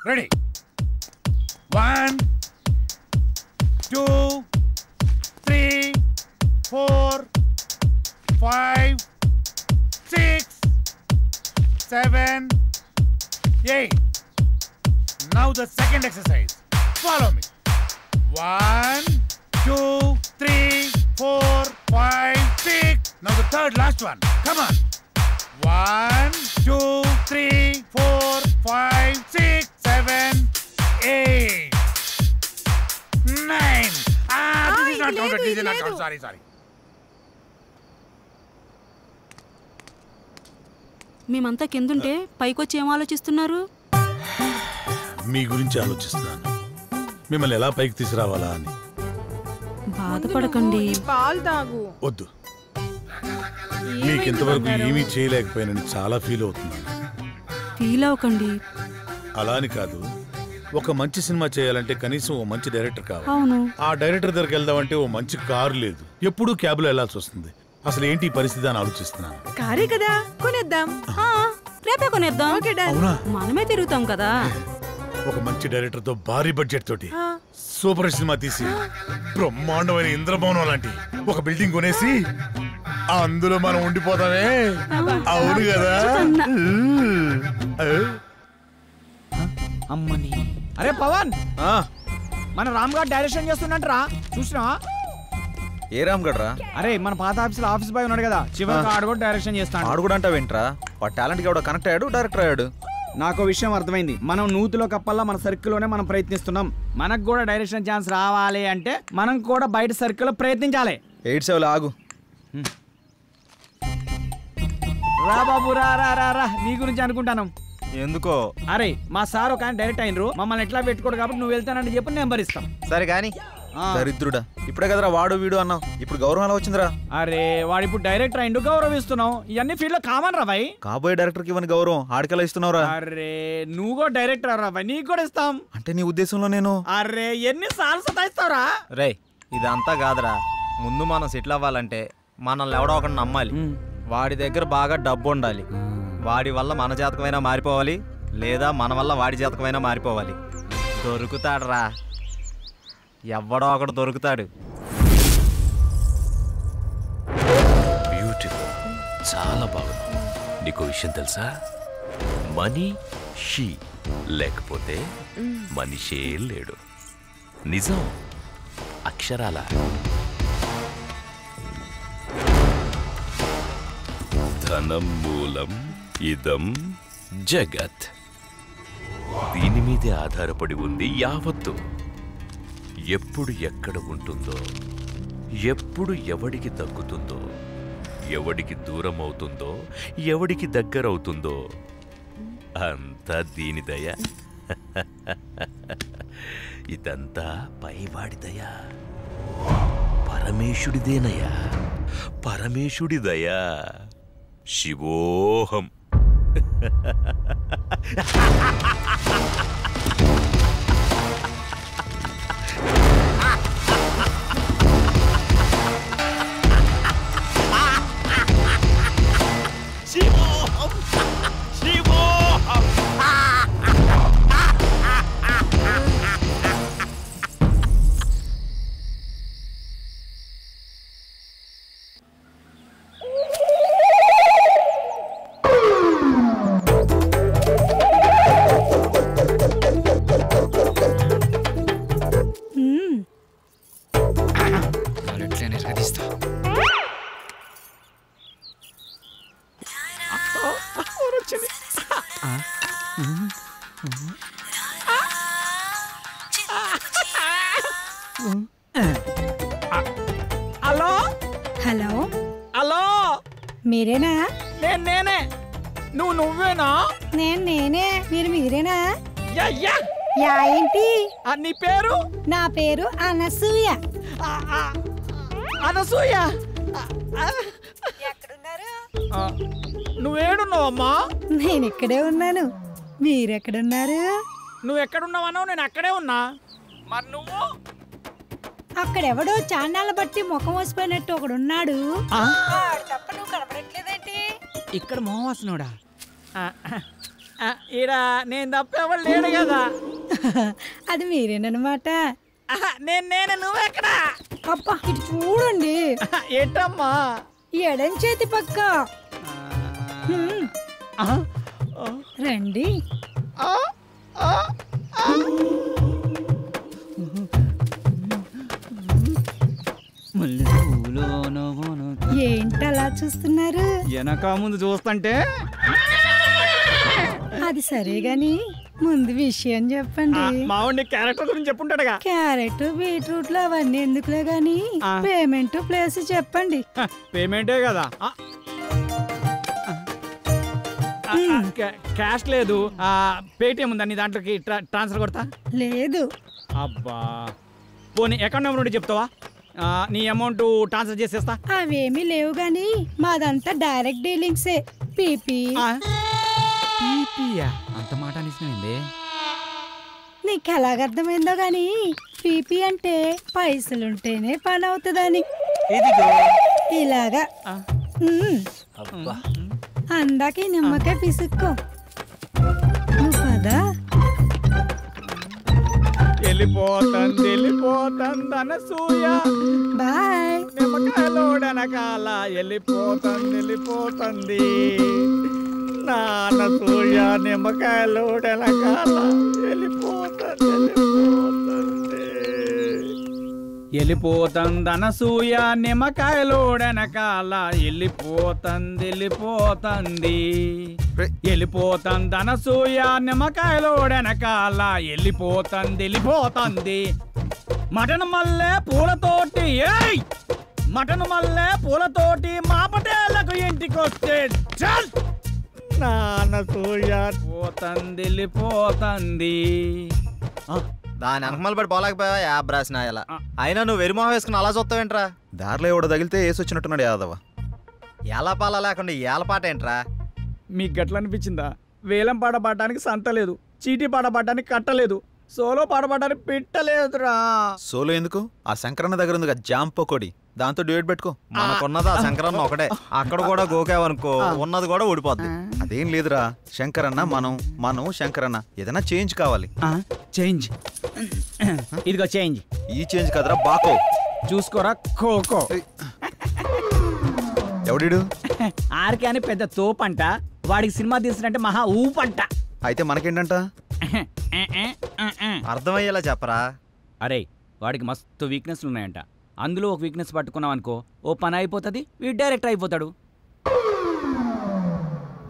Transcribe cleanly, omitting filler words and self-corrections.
Ready 1 2 3 4 5 6 7 8 Now the second exercise. Follow me. 1 2 3 4 5 6 Now the third last one. Come on. 1 2 3 4 5 6 7 8 9 This is not counted. This is not counted. Sorry. మేమంతా కిందుంటే పైకొచ్చి ఏం ఆలోచిస్తున్నారు? మీ గురించి ఆలోచిస్తున్నాను. మిమ్మల్ని ఎలా పైకి తీసుకురావాలా అని. బాధపడకండి. పాలు తాగు. వద్దు. మీకు ఇంతవరకు ఏమీ చేయలేకపోయానని చాలా ఫీల్ అవుతున్నాను. ఫీల్ అవ్వకండి. అలా అని కాదు, ఒక మంచి సినిమా చేయాలంటే కనీసం ఓ మంచి డైరెక్టర్ కావాలి. అవును. ఆ డైరెక్టర్ దగ్గరికి వెళ్దామంటే ఓ మంచి కారు లేదు, ఎప్పుడూ క్యాబ్లో వెళ్లాల్సి వస్తుంది. అసలు ఏంటి పరిస్థితి అని ఆలోచిస్తున్నాను. కారే కదా, కొనేద్దాం. రేపే కొనేద్దాం. అవునా? మనమే తిరుగుతాం కదా. ఒక మంచి డైరెక్టర్ తో భారీ బడ్జెట్ తోటి సూపర్ సినిమా తీసి బ్రహ్మాండమైన ఇంద్రభవనం లాంటి ఒక బిల్డింగ్ కొనేసి అందులో మనం ఉండిపోతామే. అవును కదా? అమ్మని. అరే పవన్, మన రామ్ గారు డైరెక్షన్ చేస్తున్నట్రా, చూసినా? ఏ రామ్ గడ్ రా? అరే మన పాత ఆఫీస్ బాయ్ ఉన్నాడు కదా, చివరికి ఆడు కూడా డైరెక్షన్ చేస్తాడు. ఆడు కూడా అంటావేంట్రా? వాడు టాలెంట్ కి కనెక్ట్ అయ్యాడు, డైరెక్టర్ అయ్యాడు. నాకు విషయం అర్థమైంది. మనం నూతిలో కప్పల్లా మన సర్కిల్లోనే మనం ప్రయత్నిస్తున్నాం. మనకు కూడా డైరెక్షన్ ఛాన్స్ రావాలి అంటే మనం కూడా బయట సర్కిల్లో ప్రయత్నించాలి. 87 ఆగు. రా బాబు, రా రా రా రా, నీ గురించి అనుకుంటాను. ఎందుకో? అరే మా సార్ ఒక ఆయన డైరెక్ట్ అయినరు, మమ్మల్ని ఎట్లా పెట్టుకోడు కాబట్టి నువ్వు వెళ్తానని చెప్పి నెంబర్ ఇస్తాం. సరే కానీ దరిద్రుడా, ఇప్పుడే కదరా వాడు వీడు అన్నావు, ఇప్పుడు గౌరవం ఎలా వచ్చిందిరా? అరే వాడు ఇప్పుడు డైరెక్టర్ అయిండు, గౌరవిస్తున్నావు. ఇవన్నీ ఫీల్డ్ లో కామన్ రా భాయ్. కాబోయే డైరెక్టర్ కి ఇవన్నీ గౌరవం ఆడికెలా ఇస్తున్నావురా? అరే నువ్వు కూడా డైరెక్టర్ రా భాయ్, నీకు కూడా ఇస్తాం. అంటే నీ ఉద్దేశంలో నేను? అరే ఎన్ని సార్లు సతాయిస్తావురా? రే ఇదంతా కాదురా, ముందు మనం సెటిల్ అవ్వాలంటే మనల్ని ఎవడో ఒకటి నమ్మాలి. వాడి దగ్గర బాగా డబ్బు ఉండాలి. వాడి వల్ల మన జాతకమైనా మారిపోవాలి, లేదా మన వల్ల వాడి జాతకమైనా మారిపోవాలి. దొరుకుతాడురా, ఎవడో ఒకడు దొరుకుతాడు. బ్యూటిఫుల్, చాలా బాగుంది. నీకు విషయం తెలుసా? మనిషి లేకపోతే మనిషే లేడు. నిజం, అక్షరాల. ధనం మూలం ఇదం జగత్. దీని మీదే ఆధారపడి ఉంది యావత్తు. ఎప్పుడు ఎక్కడ ఉంటుందో, ఎప్పుడు ఎవడికి తగ్గుతుందో, ఎవడికి దూరం అవుతుందో, ఎవడికి దగ్గరవుతుందో అంతా దీని దయ. ఇదంతా పైవాడి దయ, పరమేశుడిదేనయ్యా, పరమేశుడి దయ. శివోహం. శివోహం, శివోహం. హలో హలో, హలో, మీరేనా? నేనే. నువ్వేనా? నేనే. మీరేనా? యా. యా ఏంటి? నీ పేరు? నా పేరు అనసూయ. అనసూయ, ఎక్కడున్నారు? నువ్వేడున్నావమ్మా? నేను ఇక్కడే ఉన్నాను. మీరెక్కడున్నారు? నువ్వు ఎక్కడున్నావనో నేను అక్కడే ఉన్నా. మరి నువ్వు? అక్కడెవడో చాన్నాళ్ళ బట్టి ముఖం వసిపోయినట్టు ఒకడున్నాడు. తప్ప నువ్వు కనపడట్లేదేంటి? ఇక్కడ మోహవాసనుడా? ఈడ నేను తప్పేవాళ్ళు లేడు కదా. అది మీరేనమాట. నేను నువ్వెక్కడా? అబ్బా ఇటు చూడండి. ఏంటమ్మా? ఎడం చేతి పక్క. రండి. ఏంటలా చూస్తున్నారు? వెనక ముందు చూస్తుంటే. అది సరే గాని ముందు విషయం చెప్పండి. మావాడి క్యారెక్టర్ గురించి చెప్పుంటాడుగా. క్యారెట్ బీట్రూట్లు అవన్నీ ఎందుకులే గాని పేమెంట్ ప్లేస్ చెప్పండి. పేమెంటే కదా. క్యాష్ లేదు, పేటిఎం ఉందా నీ దాంట్లోకి ట్రాన్స్ఫర్ కొడతా? లేదు. అబ్బా పోనీ అకౌంట్ నెంబర్ ఉంటే చెప్తావా? నీ అమౌంట్ ట్రాన్స్ఫర్ చేసేస్తా. అవేమీ లేవు గాని మాదంతా డైరెక్ట్ డీలింగ్సే. పీపీ. అంత మాట అనిసినైంది. నీకు ఎలాగర్థమైందో గాని పీపీ అంటే పైసలుంటేనే పని అవుతుందని. ఇలాగా అందాక నిమ్మకాయ పిసుక్కో. నువ్వు కదా వెళ్ళిపోతుంది అనసూయ. బాయ్. నిమ్మకాయలోడనకాల వెళ్ళిపోతుంది నానసూయ. నిమ్మకాయలోడనకాల వెళ్ళిపోతుంది అనసూయ. నిమ్మకాయలోడనకాల వెళ్ళిపోతుంది అనసూయ. నిమ్మకాయలోడనకాల వెళ్ళిపోతుంది. మటన్ మల్లె పూలతోటి మటన్ మల్లె పూలతోటి మా పటేళ్లకు ఇంటికొస్తే చల్ నానసూయ వెళ్ళిపోతుంది. దాని అనకమలు పడి పోలేకపోయావా యాబ్ రాసిన ఇలా. అయినా నువ్వు వెరిమోహం వేసుకుని అలా చూస్తావేంట్రా? దారిలో ఎవడో తగిలితే వేసి వచ్చినట్టున్నాడు యాదవ. ఏలపాల లేకుండా ఏలపాట ఏంట్రా? మీకు గట్ల అనిపించిందా? వేలం పాట పాడడానికి సంత లేదు, చీటీ పాట పాడడానికి కట్టలేదు, సోలో పాట పాడడానికి పెట్టలేదురా. సోలో ఎందుకు? ఆ శంకరన్న దగ్గర ఉంది జాంప కొడి, దాంతో డ్యూయట్ పెట్టుకో. మనకున్నది ఆ శంకరన్న ఒకటే. అక్కడ కూడా గోకావనుకో ఉన్నది కూడా ఊడిపోద్ది. అదేం లేదురా, శంకరన్న మనం శంకరన్న ఏదైనా చేంజ్ కావాలి. చేంజ్ ఇదిగో చేంజ్. ఈ చేంజ్ కదరా బాకో. చూసుకోరా ఖోఖో. ఎవడిడు? ఆర్కే అని పెద్ద తోపంట, వాడికి సినిమా తీసినట్టే మహా ఊపంట. అయితే మనకేంటంట? అర్థమయ్యేలా చెప్పరా. అరే వాడికి మస్తు వీక్నెస్లు ఉన్నాయంట. అందులో ఒక వీక్నెస్ పట్టుకున్నాం అనుకో, ఓ పని అయిపోతుంది, వీడు డైరెక్టర్ అయిపోతాడు.